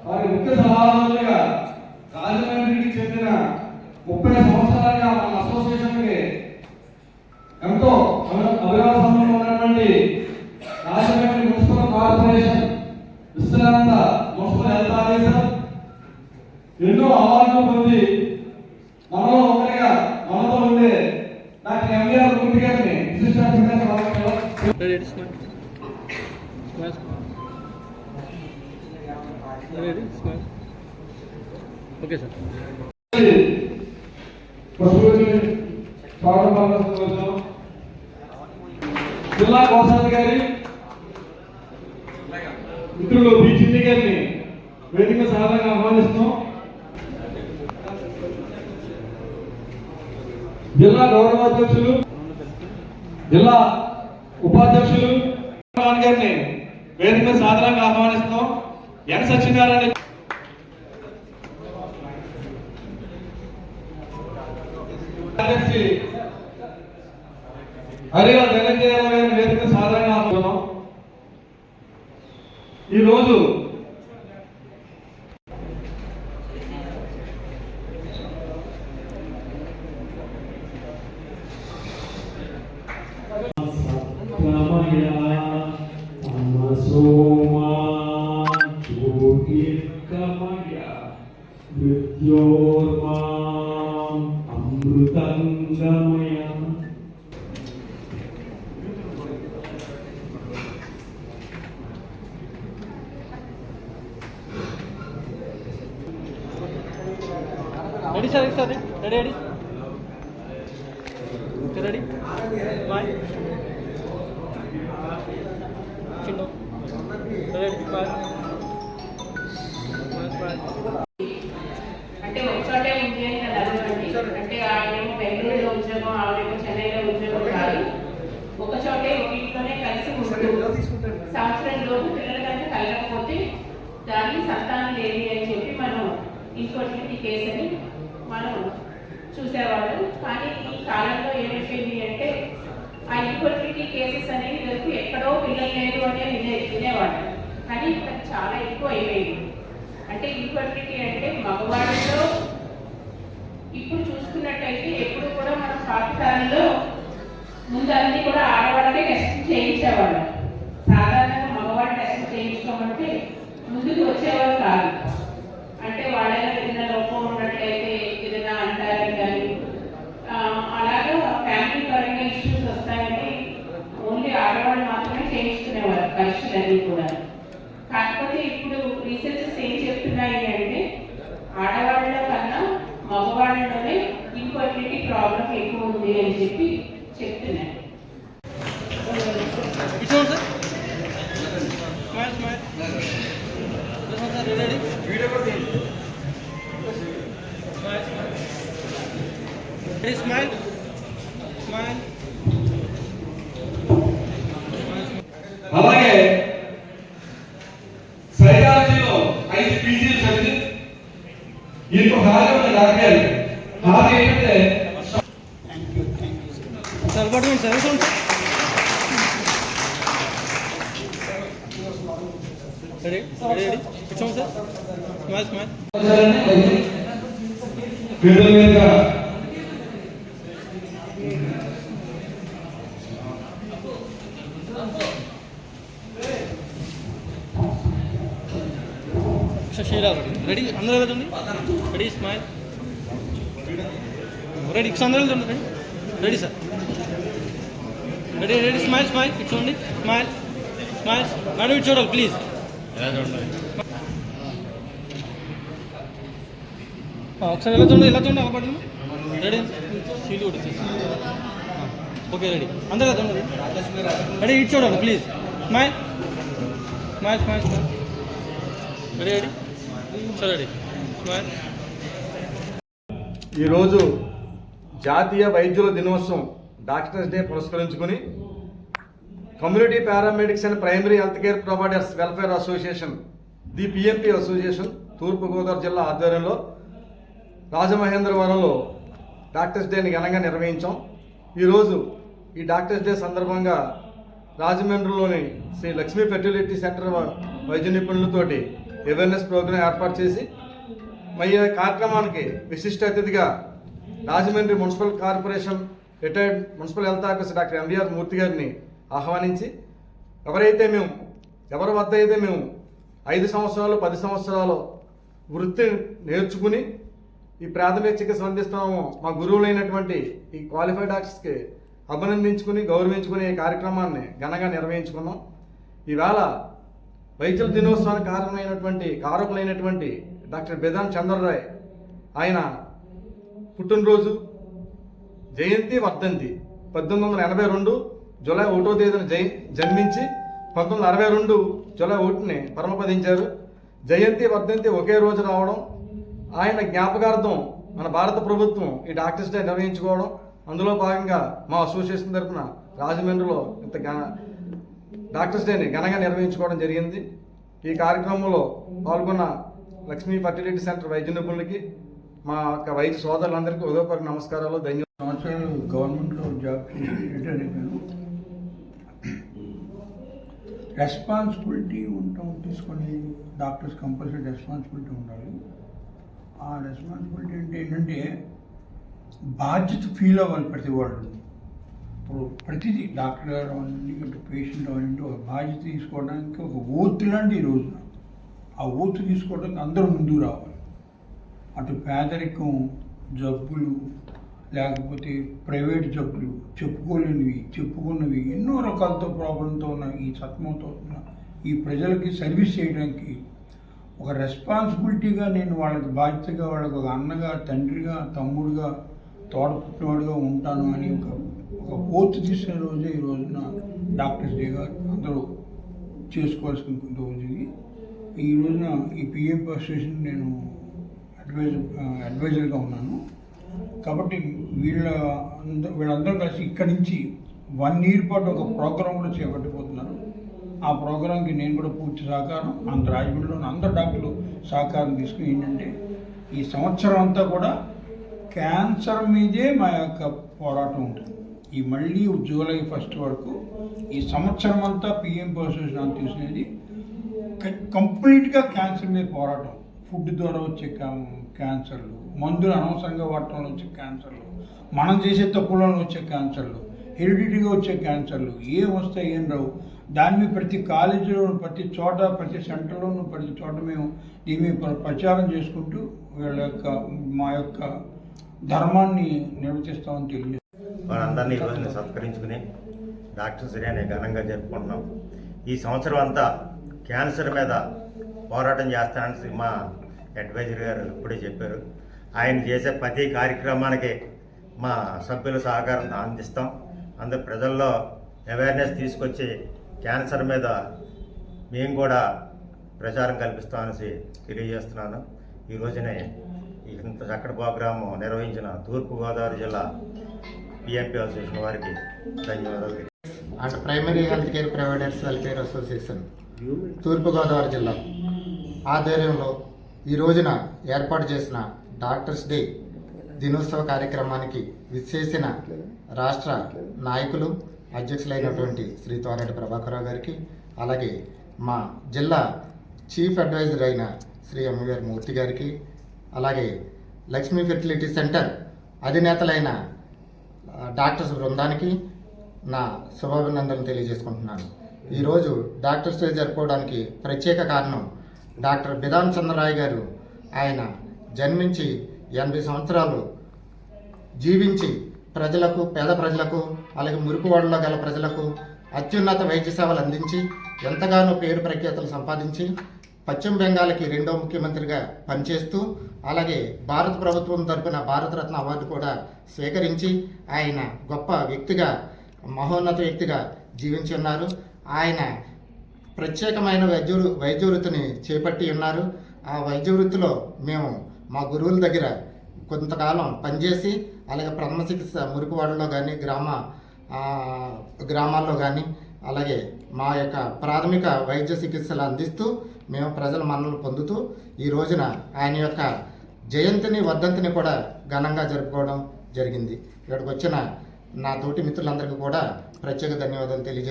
వారి ముఖ్య సలహాదారులుగా రాజమండ్రికి చెందిన 30 సంవత్సరాలుగా మన అసోసియేషన్కి ఎంతో అభివృద్ధి సంబంధం ఉన్నటువంటి రాజమండ్రి మున్సిపల్ కార్పొరేషన్ విశ్రాంత మున్సిపల్ హెల్త్ ఆఫీసర్ ఎన్నో అవార్డులు పొంది మనలో ఒకరిగా మనతో ఉండే డాక్టర్ ఎంవీఆర్ గుంటి గారిని ఓకే సార్ జిల్లా కోశాధికారి మిత్రులు బి చిన్ని గారిని వేదిక సాధారణంగా ఆహ్వానిస్తున్నాం. జిల్లా గౌరవాధ్యక్షులు జిల్లా ఉపాధ్యక్షులు గారిని వేదిక సాధారణంగా ఆహ్వానిస్తున్నాం. ఎన్ సత్యనారాయణ కార్యదర్శి హరిగా ధనంజయ గారిని వేదిక సాధారణంగా ఆహ్వానిస్తున్నాం. ఈరోజు అమృతంగమయ ready sir sir ready ready ready boy చిన్న రెడీ బాయ్ అంటే ఒక చోటే ఉంది అని అంటే ఆవిడేమో బెంగళూరులో ఉద్యోగం ఆవిడేమో చెన్నైలో ఉద్యోగం కాదు, ఒక చోటే ఒక ఇంట్లోనే కలిసి ఉంటూ సంవత్సరం లోపు పిల్లలకంటే కలగకపోతే దాన్ని సంతానం లేని అని చెప్పి మనం ఇన్ఫర్టిలిటీ కేసు అని మనం చూసేవాళ్ళం. కానీ ఈ కాలంలో ఏమైపోయింది అంటే ఆ ఇన్ఫర్టిలిటీ కేసెస్ అనేవి వరకు ఎక్కడో పిల్లలు లేదు అని వినేవాళ్ళం, కానీ ఇక్కడ చాలా ఎక్కువ అయిపోయింది. అంటే ఇన్ఫర్టిలిటీ అంటే మగవాళ్ళలో ఇప్పుడు చూసుకున్నట్టయితే ఎప్పుడు కూడా మనం పాఠశాలలో ముందు అన్ని కూడా ఆడవాళ్ళకే టెస్ట్ చేయించేవాళ్ళం. సాధారణంగా మగవాళ్ళు టెస్ట్ చేయించుకోమంటే ముందుకు వచ్చేవారు కాదు. అంటే వాళ్ళలో ఏదైనా లోపం ఉన్నట్లయితే ఏదైనా అంటారని కానీ అలాగా ఫ్యామిలీ పరంగా ఇష్యూస్ వస్తాయని ఓన్లీ ఆడవాళ్ళు మాత్రమే చేయించుకునేవారు పరీక్షలన్నీ కూడా. కాకపోతే ఇప్పుడు రీసెర్చెస్ ఏం చెప్తున్నాయి అంటే ఆడవాళ్ళ కన్నా మగవాళ్ళలోనే ఇన్ఫర్టిలిటీ ప్రాబ్లం ఎక్కువ ఉంది అని చెప్పి చెప్తున్నాయి. అలాగే సైకాలజీలో 5 పీజీలు చదివి ఇంకో హాజరు ఉన్న డాక్టర్ హాజరు ఏంటంటే సార్ పట్టుకోండి సార్ రెడీ రెడీ రెడీ కూర్చోండి సార్ స్మైల్ స్మైల్ రెడీ అందరూ వెళ్తుంది రెడీ స్మైల్ రెడీ అందరూ వెళ్తుంది ready ready sir ready ready smile smile ఇటు చూడండి స్మైల్ స్మైల్ మేడం ఇటు చూడాలి ప్లీజ్ ఒకసారి ఎలా చూడండి అలా పడుతుంది రెడీ సీట్ కొట్టి ఓకే రెడీ అందరూ ఎలా చూడండి రెడీ ఇటు చూడాలి please smile smile smile smile ready ready sir ready smile. ఈరోజు జాతీయ వైద్యుల దినోత్సవం డాక్టర్స్ డే పురస్కరించుకుని community paramedics and primary health care providers welfare association the PMP association Turpu Godavari జిల్లా ఆధ్వర్యంలో రాజమహేంద్రవరంలో డాక్టర్స్ డేని ఘనంగా నిర్వహించాం. ఈరోజు ఈ డాక్టర్స్ డే సందర్భంగా రాజమండ్రిలోని శ్రీ లక్ష్మీ ఫెర్టిలిటీ సెంటర్ వైద్య నిపుణులతోటి అవేర్నెస్ ప్రోగ్రాం ఏర్పాటు చేసి మరి ఈ కార్యక్రమానికి విశిష్ట అతిథిగా Rajahmundry municipal corporation retired municipal health officer doctor MVR Murthy గారిని ఆహ్వానించి ఎవరి వద్ద అయితే మేము 5 సంవత్సరాలు 10 సంవత్సరాలు వృత్తి నేర్చుకుని ఈ ప్రాథమిక చికిత్స అందిస్తున్నాము మా గురువులైనటువంటి ఈ క్వాలిఫైడ్ డాక్టర్స్కి అభినందించుకుని గౌరవించుకునే ఈ కార్యక్రమాన్ని ఘనంగా నిర్వహించుకున్నాం. ఈవేళ వైద్యుల దినోత్సవానికి కారకులైనటువంటి డాక్టర్ బిధాన్ చంద్రరాయ్ ఆయన పుట్టినరోజు జయంతి వర్ధంతి 1882 జూలై 1వ తేదీన జన్మించి 1962 జూలై 1ని పరమపదించారు. జయంతి వర్ధంతి ఒకే రోజు రావడం, ఆయన జ్ఞాపకార్థం మన భారత ప్రభుత్వం ఈ డాక్టర్స్ డే నిర్వహించుకోవడం, అందులో భాగంగా మా అసోసియేషన్ తరఫున రాజమండ్రిలో డాక్టర్స్ డేని ఘనంగా నిర్వహించుకోవడం జరిగింది. ఈ కార్యక్రమంలో పాల్గొన్న లక్ష్మీ ఫర్టిలిటీ సెంటర్ వైద్య నిపుణులకి మా యొక్క వైద్య సోదరులందరికీ ఉదయపూర్వక నమస్కారాలు, ధన్యవాదాలు. సంవత్సరాలు గవర్నమెంట్లో జాబ్ చేసి రిటైర్ అయిపోయాను. రెస్పాన్సిబిలిటీ తీసుకొని డాక్టర్స్ కంపల్సరీ రెస్పాన్సిబిలిటీ ఉండాలి. ఆ రెస్పాన్సిబిలిటీ అంటే ఏంటంటే బాధ్యత ఫీల్ అవ్వాలి ప్రతి వాళ్ళు. ఇప్పుడు ప్రతిదీ డాక్టర్ గారు అవ్వండి, ఇటు పేషెంట్ అవ్వండి, ఒక బాధ్యత తీసుకోవడానికి ఒక ఓత్ లాంటి ఈ రోజున ఆ ఓత్ తీసుకోవడానికి అందరూ ముందుకు రావాలి. అటు పేదరికం, జబ్బులు, లేకపోతే ప్రైవేట్ జబ్బులు, చెప్పుకోలేనివి, చెప్పుకున్నవి, ఎన్నో రకాలతో ప్రాబ్లంతో ఉన్న ఈ సతమతో ఉన్న ఈ ప్రజలకి సర్వీస్ చేయడానికి ఒక రెస్పాన్సిబిలిటీగా నేను వాళ్ళకి బాధ్యతగా, వాళ్ళకి ఒక అన్నగా, తండ్రిగా, తమ్ముడుగా, తోడపుట్టినవాడుగా ఉంటాను అని ఒక ఓత్ తీసుకునే రోజే ఈ రోజున డాక్టర్స్ డేగా అందరూ చేసుకోవాల్సిన రోజు ఇది. ఈ రోజున ఈ పిఎం అసోసియేషన్ నేను అడ్వైజర్గా ఉన్నాను. కాబట్టి వీళ్ళందరూ కలిసి ఇక్కడి నుంచి 1 year పాటు ఒక ప్రోగ్రాం కూడా చేపట్టిపోతున్నారు. ఆ ప్రోగ్రాంకి నేను కూడా పూర్తి సహకారం, రాజమండ్రిలోని అందరు డాక్టర్లు సహకారం తీసుకుని ఏంటంటే ఈ సంవత్సరం అంతా కూడా క్యాన్సర్ మీదే మా యొక్క పోరాటం ఉంటుంది. ఈ మళ్ళీ జూలై 1 వరకు ఈ సంవత్సరం అంతా పిఎం అసోసియేషన్ తీసుకునేది కంప్లీట్గా క్యాన్సర్ మీద పోరాటం. ఫుడ్ ద్వారా వచ్చే క్యాన్సర్లు, మందులు అనవసరంగా వాడటంలో వచ్చే క్యాన్సర్లు, మనం చేసే తప్పులలో వచ్చే క్యాన్సర్లు, హెరిడిటీగా వచ్చే క్యాన్సర్లు, ఏం వస్తాయి ఏం రావు, దాన్ని ప్రతి కాలేజీలో, ప్రతి చోట, ప్రతి సెంటర్లోనూ, ప్రతి చోట మేము దీన్ని ప్రచారం చేసుకుంటూ మా యొక్క ధర్మాన్ని నిర్వర్తిస్తామని తెలియజేస్తాం. వారందరినీ ఈ రోజున సత్కరించుకుని డాక్టర్స్ డే అని ఘనంగా జరుపుకుంటున్నాం. ఈ సంవత్సరం అంతా క్యాన్సర్ మీద పోరాటం చేస్తానని మా అడ్వైజర్ గారు ఇప్పుడే చెప్పారు. ఆయన చేసే ప్రతి కార్యక్రమానికి మా సభ్యుల సహకారం అందిస్తాం. అందరు ప్రజల్లో అవేర్నెస్ తీసుకొచ్చి క్యాన్సర్ మీద మేము కూడా ప్రచారం కల్పిస్తామని తెలియజేస్తున్నాను. ఈ రోజునే ఇంత చక్కటి ప్రోగ్రాము నిర్వహించిన తూర్పుగోదావరి జిల్లా పిఎంపి అసోసియేషన్ వారికి ధన్యవాదాలు. And primary health care providers welfare association Turpu Godavari జిల్లా ఆధ్వర్యంలో ఈ రోజున ఏర్పాటు చేసిన డాక్టర్స్ డే దినోత్సవ కార్యక్రమానికి విచ్చేసిన రాష్ట్ర నాయకులు, అధ్యక్షులైనటువంటి శ్రీ తోరటి ప్రభాకరరావు గారికి, అలాగే మా జిల్లా చీఫ్ అడ్వైజర్ అయిన శ్రీ ఎంవిఆర్ మూర్తి గారికి, అలాగే లక్ష్మీ ఫెర్టిలిటీ సెంటర్ అధినేతలైన డాక్టర్స్ బృందానికి నా శుభాభినందనలు తెలియజేసుకుంటున్నాను. ఈరోజు డాక్టర్స్ డే జరుపుకోవడానికి ప్రత్యేక కారణం డాక్టర్ బిధాన్ చంద్రరాయ్ గారు. ఆయన జన్మించి 80 సంవత్సరాలు జీవించి ప్రజలకు, పేద ప్రజలకు, అలాగే మురికివాడలో గల ప్రజలకు అత్యున్నత వైద్య సేవలు అందించి ఎంతగానో పేరు ప్రఖ్యాతులు సంపాదించి పశ్చిమ బెంగాల్కి 2వ ముఖ్యమంత్రిగా పనిచేస్తూ, అలాగే భారత ప్రభుత్వం తరపున భారతరత్న అవార్డు కూడా స్వీకరించి ఆయన గొప్ప వ్యక్తిగా, మహోన్నత వ్యక్తిగా జీవించి ఉన్నారు. ఆయన ప్రత్యేకమైన వైద్య వృత్తిని చేపట్టి ఉన్నారు. ఆ వైద్య వృత్తిలో మేము మా గురువుల దగ్గర కొంతకాలం పనిచేసి, అలాగే ప్రథమ చికిత్స మురికివాడలో కానీ, గ్రామాల్లో కానీ, అలాగే మా యొక్క ప్రాథమిక వైద్య చికిత్సలు అందిస్తూ మేము ప్రజల మన్ననలు పొందుతూ ఈ రోజున ఆయన యొక్క జయంతిని, వర్ధంతిని కూడా ఘనంగా జరుపుకోవడం జరిగింది. ఇక్కడికి వచ్చిన నా తోటి మిత్రులందరికీ కూడా ప్రత్యేక ధన్యవాదాలు తెలియజేస్తాను.